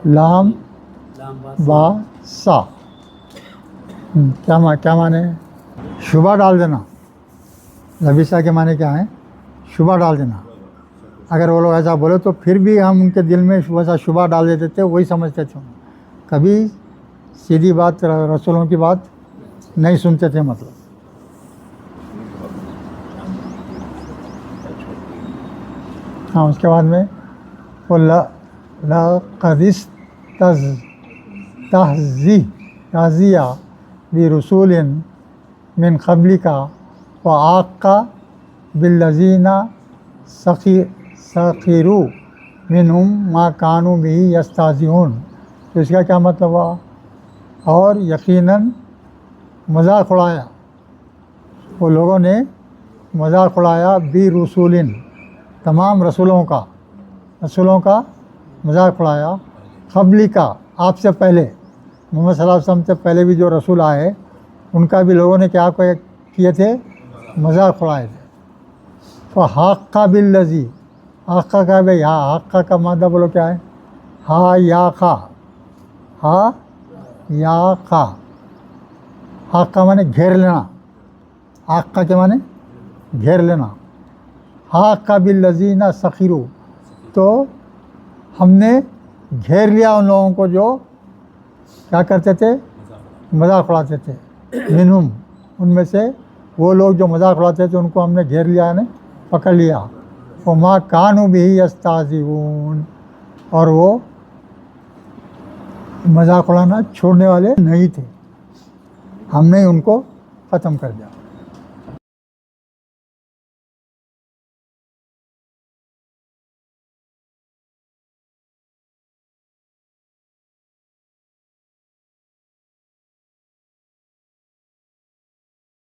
لام با سا۔ کیا معنی ہے؟ شبہ ڈال دینا۔ لبیسا کے معنی کیا ہے؟ شبہ ڈال دینا۔ اگر وہ لوگ ایسا بولے تو پھر بھی ہم ان کے دل میں ویسا شبہ ڈال دیتے تھے، وہی سمجھتے تھے، کبھی سیدھی بات رسولوں کی بات نہیں سنتے تھے مطلب۔ ہاں، اس کے بعد میں وہ لَقَدِ اسْتَهْزِئَ بِرُسُولٍ مِّن قَبْلِكَ وَحَاقَّ بِالَّذِينَ سَخِرُوا مِنْهُمْ مَا كَانُوا بِهِ يَسْتَهْزِئُونَ۔ تو اس کا کیا مطلب ہوا؟ اور یقیناً مذاق اڑایا، وہ لوگوں نے مذاق اڑایا برسول، تمام رسولوں کا مذاق اڑایا، قبلی کا، آپ سے پہلے، محمد صلی اللہ علیہ وسلم سے پہلے بھی جو رسول آئے ان کا بھی لوگوں نے کیا کیے تھے؟ مذاق اڑائے تھے۔ فحاق بالذی، حاقہ کا بھائی، حاقہ کا مادہ بولو کیا ہے؟ ہا یا خا، ہا یا خا۔ حاق کا معنی گھیر لینا، حاق کا کیا معنی؟ گھیر لینا۔ حاق بالذین سخروا، تو ہم نے گھیر لیا ان لوگوں کو جو کیا کرتے تھے؟ مذاق اڑاتے تھے۔ منہم، ان میں سے وہ لوگ جو مذاق اڑاتے تھے ان کو ہم نے گھیر لیا، یعنی پکڑ لیا۔ وما کانوا بہ یستہزئون، اور وہ مذاق اڑانا چھوڑنے والے نہیں تھے، ہم نے ان کو ختم کر دیا۔